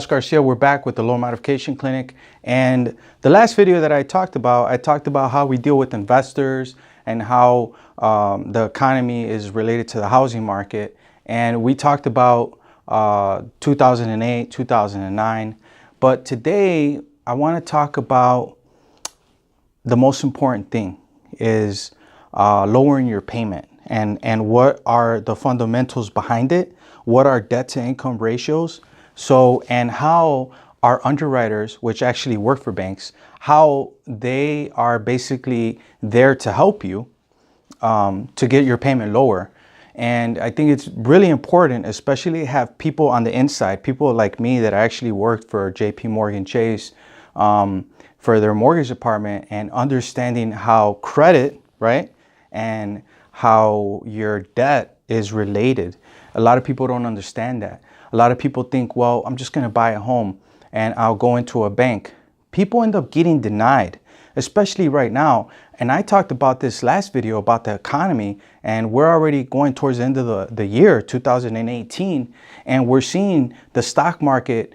Garcia. We're back with the Loan Modification Clinic, and the last video that I talked about how we deal with investors and how the economy is related to the housing market, and we talked about 2008, 2009, but today I want to talk about the most important thing is lowering your payment and what are the fundamentals behind it, what are debt to income ratios, and how our underwriters, which actually work for banks, how they are basically there to help you to get your payment lower. And I think it's really important, especially have people on the inside, people like me that actually worked for JP Morgan Chase for their mortgage department, and understanding how credit, right, and how your debt is related. A lot of people don't understand that. A lot of people think, well, I'm just going to buy a home and I'll go into a bank. People end up getting denied, especially right now. And I talked about this last video about the economy, and we're already going towards the end of the year, 2018, and we're seeing the stock market,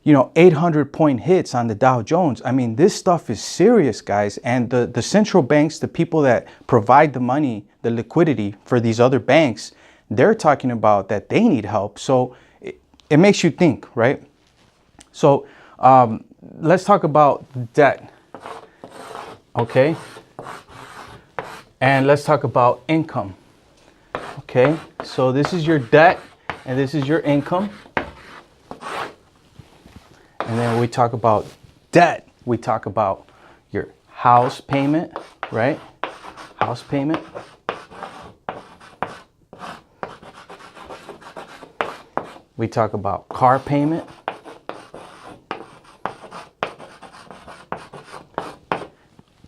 800-point hits on the Dow Jones. I mean, this stuff is serious, guys. And the central banks, the people that provide the money, the liquidity for these other banks, they're talking about that they need help. So it makes you think, right? So let's talk about debt, okay? And let's talk about income, okay? So this is your debt and this is your income. And then we talk about debt. We talk about your house payment, right? House payment. We talk about car payment.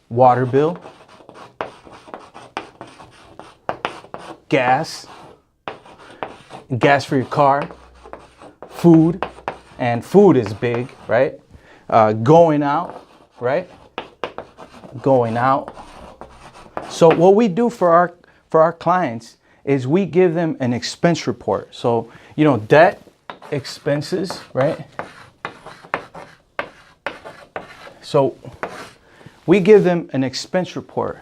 Water bill. Gas. Gas for your car. Food. And food is big, right? Going out, right? Going out. So what we do for our clients is we give them an expense report. So, debt, expenses, right? So we give them an expense report.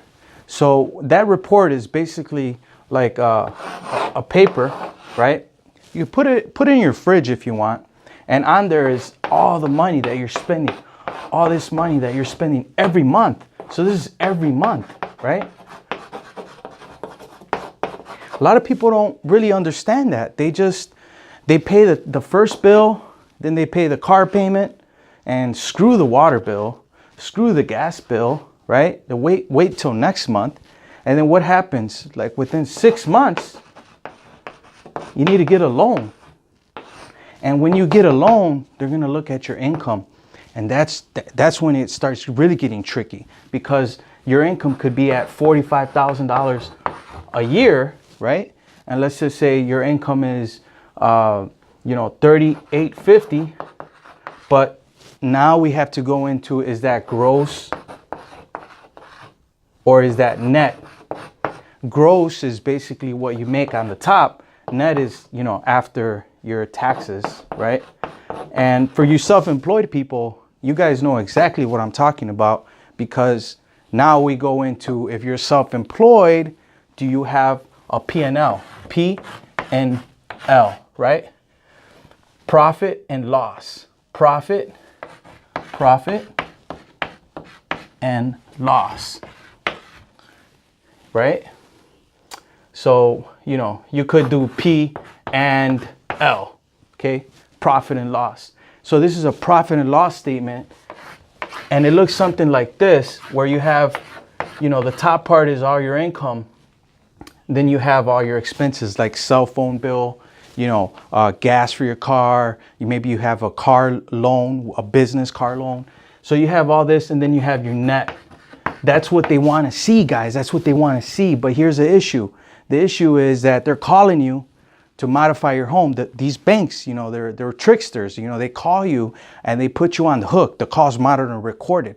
So that report is basically like a paper, right? You put it in your fridge if you want. And on there is all the money that you're spending, all this money that you're spending every month. So this is every month, right? A lot of people don't really understand that. They pay the first bill, then they pay the car payment, and screw the water bill, screw the gas bill, right? They wait till next month. And then what happens? Like within 6 months, you need to get a loan. And when you get a loan, they're going to look at your income. And that's when it starts really getting tricky, because your income could be at $45,000 a year, right? And let's just say your income is, $38.50. But now we have to go into, is that gross or is that net? Gross is basically what you make on the top. Net is, after your taxes, right? And for you self-employed people, you guys know exactly what I'm talking about, because now we go into, if you're self-employed, do you have a P&L? P and L, right? Profit and loss. Profit and loss, right? So, you could do P and L, okay? Profit and loss. So this is a profit and loss statement, and it looks something like this, where you have, the top part is all your income. Then you have all your expenses like cell phone bill, gas for your car. Maybe you have a car loan, a business car loan. So you have all this, and then you have your net. That's what they want to see, guys. That's what they want to see. But here's the issue. The issue is that they're calling you to modify your home. These banks, they're tricksters. They call you and they put you on the hook. The call's monitored and recorded.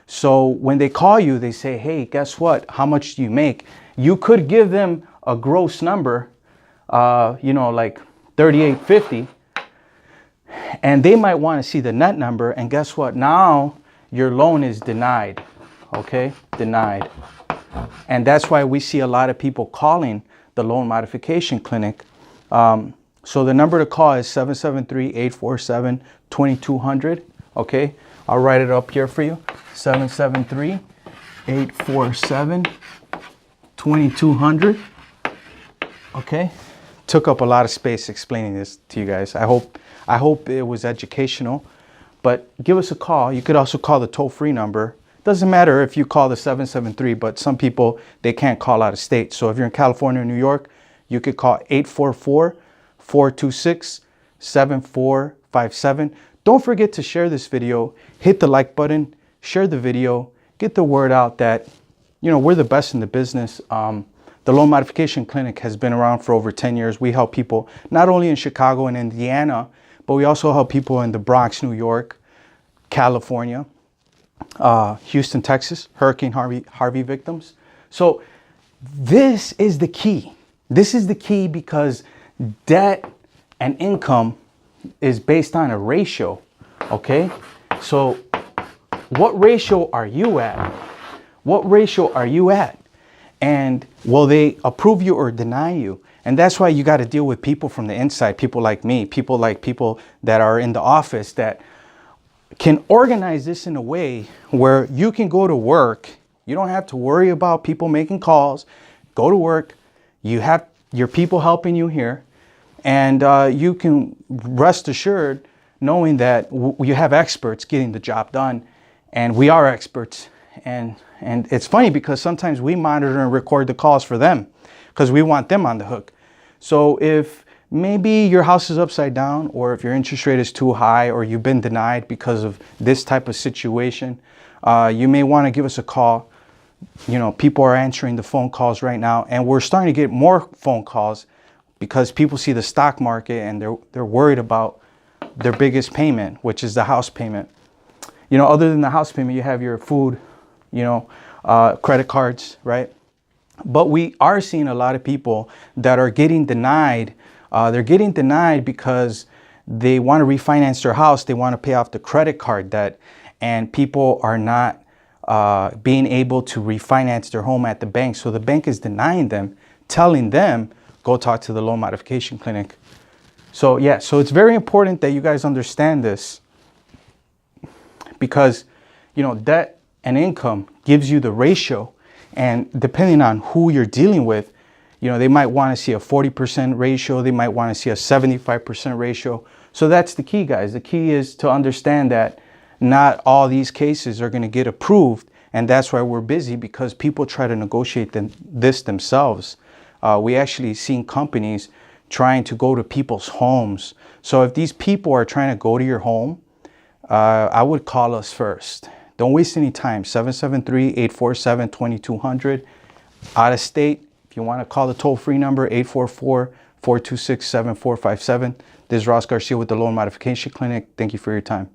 So when they call you, they say, hey, guess what? How much do you make? You could give them a gross number, like $38.50. and they might want to see the net number, and guess what? Now your loan is denied. Okay, denied. And that's why we see a lot of people calling the loan modification clinic. So the number to call is 773-847-2200. Okay, I'll write it up here for you. 773-847-2200. Okay, took up a lot of space explaining this to you guys. I hope it was educational, but give us a call. You could also call the toll-free number. Doesn't matter if you call the 773, but some people, they can't call out of state. So if you're in California or New York, you could call 844-426-7457. Don't forget to share this video, hit the like button, share the video, get the word out that, you know, we're the best in the business. The Loan Modification Clinic has been around for over 10 years. We help people not only in Chicago and Indiana, but we also help people in the Bronx, New York, California, Houston, Texas, Hurricane Harvey victims. So this is the key. This is the key because debt and income is based on a ratio. Okay, so what ratio are you at? What ratio are you at? And will they approve you or deny you? And that's why you got to deal with people from the inside, people like me, people that are in the office that can organize this in a way where you can go to work. You don't have to worry about people making calls. Go to work. You have your people helping you here. And you can rest assured knowing that you have experts getting the job done. And we are experts. And it's funny because sometimes we monitor and record the calls for them because we want them on the hook. So if maybe your house is upside down, or if your interest rate is too high, or you've been denied because of this type of situation, you may want to give us a call. You know, people are answering the phone calls right now, and we're starting to get more phone calls because people see the stock market and they're worried about their biggest payment, which is the house payment. You know, other than the house payment, you have your food, you know, credit cards, right? But we are seeing a lot of people that are getting denied. They're getting denied because they want to refinance their house. They want to pay off the credit card debt, and people are not being able to refinance their home at the bank. So the bank is denying them, telling them, go talk to the loan modification clinic. So yeah, so it's very important that you guys understand this, because, you know, debt and income gives you the ratio, and depending on who you're dealing with, you know, they might want to see a 40% ratio. They might want to see a 75% ratio. So that's the key, guys. The key is to understand that not all these cases are going to get approved. And that's why we're busy, because people try to negotiate this themselves. We actually seen companies trying to go to people's homes. So if these people are trying to go to your home, I would call us first. Don't waste any time. 773-847-2200. Out of state, if you want to call the toll-free number, 844-426-7457. This is Ross Garcia with the Loan Modification Clinic. Thank you for your time.